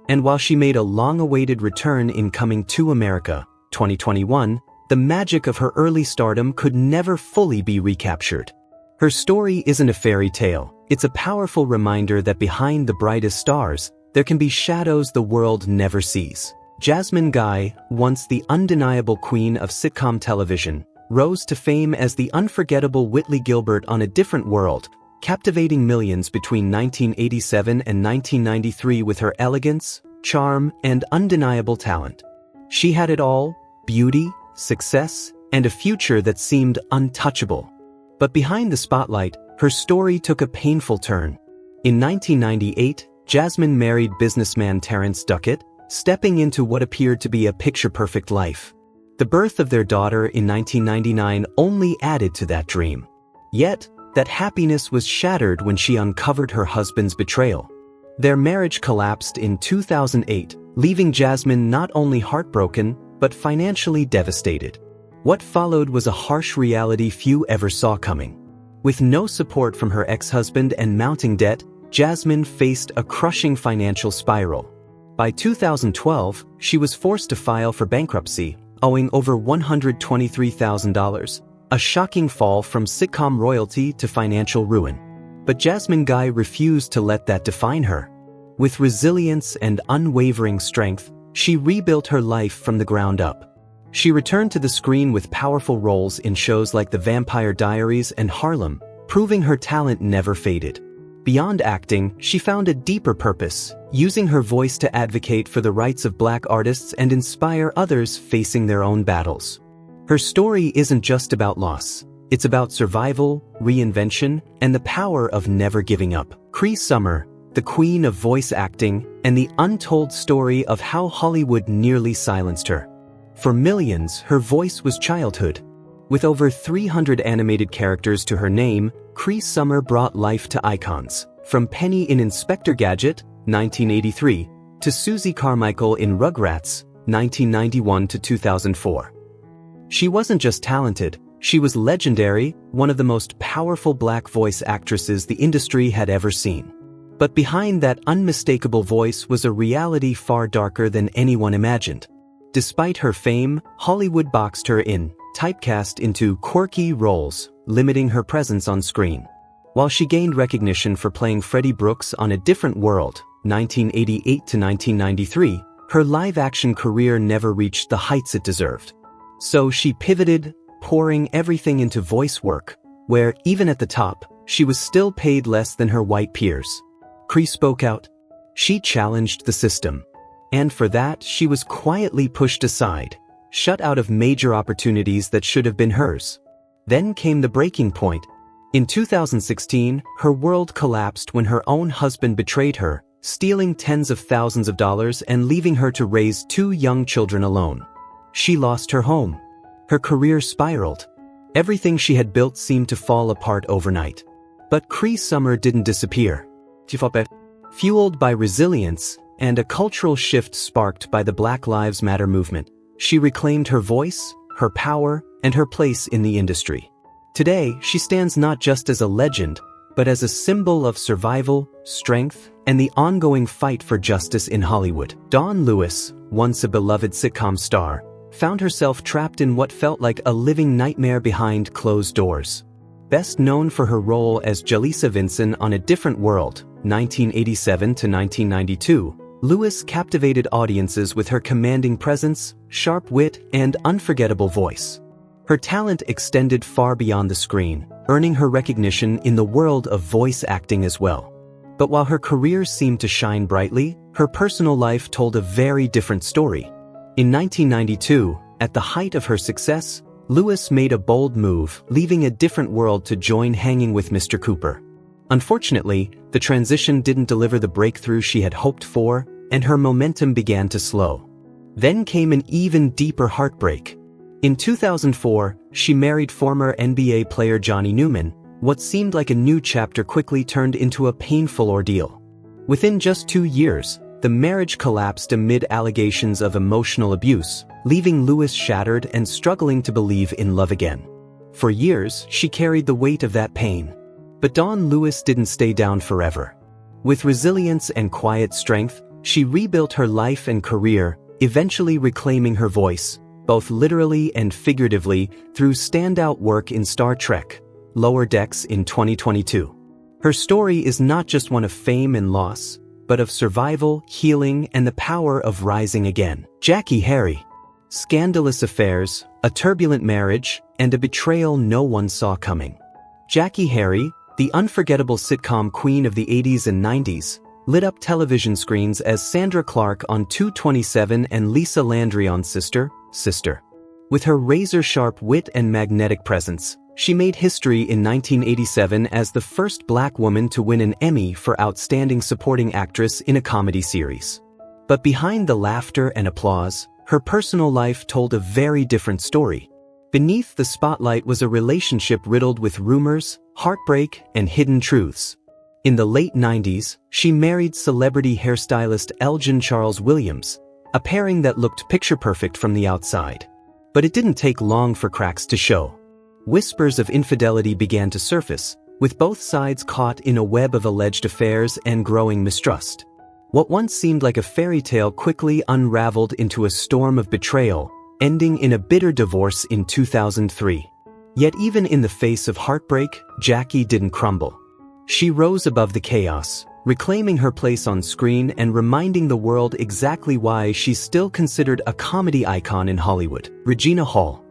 And while she made a long-awaited return in Coming to America, 2021, the magic of her early stardom could never fully be recaptured. Her story isn't a fairy tale, it's a powerful reminder that behind the brightest stars, there can be shadows the world never sees. Jasmine Guy, once the undeniable queen of sitcom television, rose to fame as the unforgettable Whitley Gilbert on A Different World, captivating millions between 1987 and 1993 with her elegance, charm, and undeniable talent. She had it all: beauty, success, and a future that seemed untouchable. But behind the spotlight, her story took a painful turn. In 1998, Jasmine married businessman Terrence Duckett, stepping into what appeared to be a picture-perfect life. The birth of their daughter in 1999 only added to that dream. Yet, that happiness was shattered when she uncovered her husband's betrayal. Their marriage collapsed in 2008, leaving Jasmine not only heartbroken, but financially devastated. What followed was a harsh reality few ever saw coming. With no support from her ex-husband and mounting debt, Jasmine faced a crushing financial spiral. By 2012, she was forced to file for bankruptcy, owing over $123,000, a shocking fall from sitcom royalty to financial ruin. But Jasmine Guy refused to let that define her. With resilience and unwavering strength, she rebuilt her life from the ground up. She returned to the screen with powerful roles in shows like The Vampire Diaries and Harlem, proving her talent never faded. Beyond acting, she found a deeper purpose, using her voice to advocate for the rights of Black artists and inspire others facing their own battles. Her story isn't just about loss. It's about survival, reinvention, and the power of never giving up. Cree Summer, the queen of voice acting, and the untold story of how Hollywood nearly silenced her. For millions, her voice was childhood. With over 300 animated characters to her name, Cree Summer brought life to icons, from Penny in Inspector Gadget, 1983, to Susie Carmichael in Rugrats, 1991 to 2004. She wasn't just talented, she was legendary, one of the most powerful Black voice actresses the industry had ever seen. But behind that unmistakable voice was a reality far darker than anyone imagined. Despite her fame, Hollywood boxed her in, typecast into quirky roles, limiting her presence on screen. While she gained recognition for playing Freddie Brooks on A Different World, 1988 to 1993, her live-action career never reached the heights it deserved. So she pivoted, pouring everything into voice work, where, even at the top, she was still paid less than her white peers. Cree spoke out. She challenged the system. And for that, she was quietly pushed aside, shut out of major opportunities that should have been hers. Then came the breaking point. In 2016, her world collapsed when her own husband betrayed her, stealing tens of thousands of dollars and leaving her to raise 2 young children alone. She lost her home. Her career spiraled. Everything she had built seemed to fall apart overnight. But Cree Summer didn't disappear. Fueled by resilience and a cultural shift sparked by the Black Lives Matter movement, she reclaimed her voice, her power, and her place in the industry. Today, she stands not just as a legend, but as a symbol of survival, strength, and the ongoing fight for justice in Hollywood. Dawn Lewis, once a beloved sitcom star, found herself trapped in what felt like a living nightmare behind closed doors. Best known for her role as Jalisa Vinson on A Different World, 1987 to 1992, Lewis captivated audiences with her commanding presence, sharp wit, and unforgettable voice. Her talent extended far beyond the screen, earning her recognition in the world of voice acting as well. But while her career seemed to shine brightly, her personal life told a very different story. In 1992, at the height of her success, Lewis made a bold move, leaving A Different World to join Hanging with Mr. Cooper. Unfortunately, the transition didn't deliver the breakthrough she had hoped for, and her momentum began to slow. Then came an even deeper heartbreak. In 2004, she married former NBA player Johnny Newman. What seemed like a new chapter quickly turned into a painful ordeal. Within just 2 years, the marriage collapsed amid allegations of emotional abuse, leaving Lewis shattered and struggling to believe in love again. For years, she carried the weight of that pain. But Dawn Lewis didn't stay down forever. With resilience and quiet strength, she rebuilt her life and career, eventually reclaiming her voice, both literally and figuratively, through standout work in Star Trek: Lower Decks in 2022. Her story is not just one of fame and loss, but of survival, healing, and the power of rising again. Jackie Harry. Scandalous affairs, a turbulent marriage, and a betrayal no one saw coming. Jackie Harry, the unforgettable sitcom queen of the 80s and 90s, lit up television screens as Sandra Clark on 227 and Lisa Landry on Sister. With her razor-sharp wit and magnetic presence, she made history in 1987 as the first Black woman to win an Emmy for Outstanding Supporting Actress in a Comedy Series. But behind the laughter and applause, her personal life told a very different story. Beneath the spotlight was a relationship riddled with rumors, heartbreak, and hidden truths. In the late 90s, she married celebrity hairstylist Elgin Charles Williams, a pairing that looked picture-perfect from the outside. But it didn't take long for cracks to show. Whispers of infidelity began to surface, with both sides caught in a web of alleged affairs and growing mistrust. What once seemed like a fairy tale quickly unraveled into a storm of betrayal, ending in a bitter divorce in 2003. Yet even in the face of heartbreak, Jackie didn't crumble. She rose above the chaos, reclaiming her place on screen and reminding the world exactly why she's still considered a comedy icon in Hollywood. Regina Hall.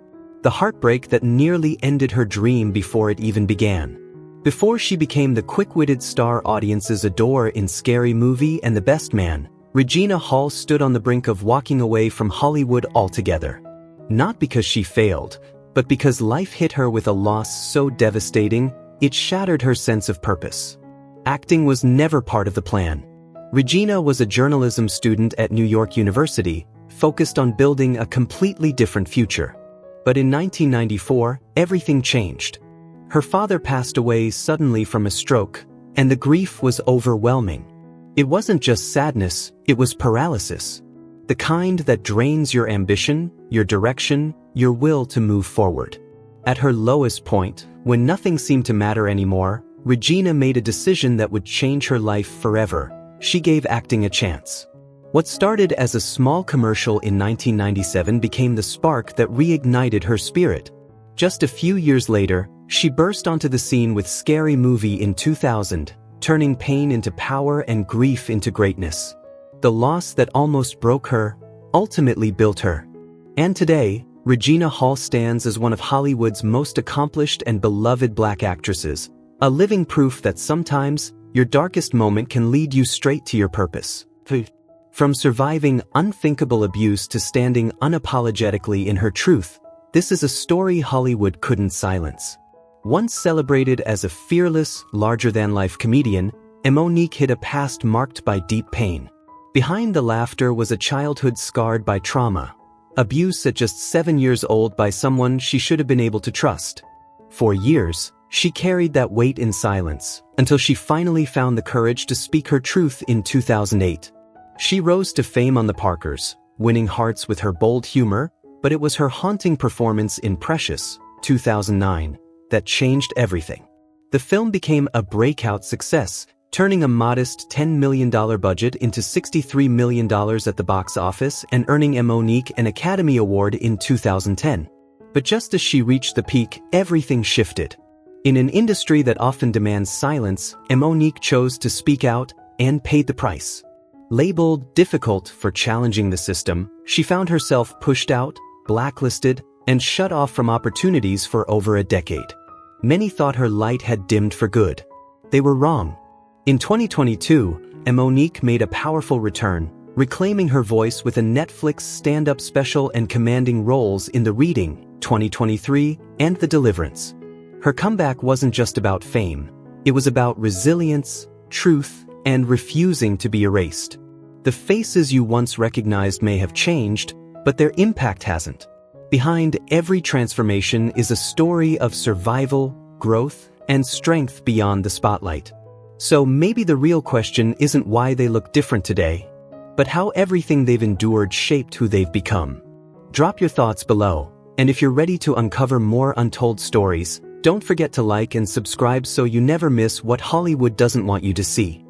The heartbreak that nearly ended her dream before it even began. Before she became the quick-witted star audiences adore in Scary Movie and The Best Man, Regina Hall stood on the brink of walking away from Hollywood altogether. Not because she failed, but because life hit her with a loss so devastating, it shattered her sense of purpose. Acting was never part of the plan. Regina was a journalism student at New York University, focused on building a completely different future. But in 1994, everything changed. Her father passed away suddenly from a stroke, and the grief was overwhelming. It wasn't just sadness, it was paralysis. The kind that drains your ambition, your direction, your will to move forward. At her lowest point, when nothing seemed to matter anymore, Regina made a decision that would change her life forever. She gave acting a chance. What started as a small commercial in 1997 became the spark that reignited her spirit. Just a few years later, she burst onto the scene with Scary Movie in 2000, turning pain into power and grief into greatness. The loss that almost broke her, ultimately built her. And today, Regina Hall stands as one of Hollywood's most accomplished and beloved Black actresses, a living proof that sometimes, your darkest moment can lead you straight to your purpose. From surviving unthinkable abuse to standing unapologetically in her truth, this is a story Hollywood couldn't silence. Once celebrated as a fearless, larger-than-life comedian, Monique hid a past marked by deep pain. Behind the laughter was a childhood scarred by trauma, abuse at just 7 years old by someone she should have been able to trust. For years, she carried that weight in silence, until she finally found the courage to speak her truth in 2008. She rose to fame on The Parkers, winning hearts with her bold humor, but it was her haunting performance in Precious, 2009, that changed everything. The film became a breakout success, turning a modest $10 million budget into $63 million at the box office and earning Monique an Academy Award in 2010. But just as she reached the peak, everything shifted. In an industry that often demands silence, Monique chose to speak out and paid the price. Labeled difficult for challenging the system, she found herself pushed out, blacklisted, and shut off from opportunities for over a decade. Many thought her light had dimmed for good. They were wrong. In 2022, Monique made a powerful return, reclaiming her voice with a Netflix stand-up special and commanding roles in The Reading, 2023, and The Deliverance. Her comeback wasn't just about fame. It was about resilience, truth, and refusing to be erased. The faces you once recognized may have changed, but their impact hasn't. Behind every transformation is a story of survival, growth, and strength beyond the spotlight. So maybe the real question isn't why they look different today, but how everything they've endured shaped who they've become. Drop your thoughts below, and if you're ready to uncover more untold stories, don't forget to like and subscribe so you never miss what Hollywood doesn't want you to see.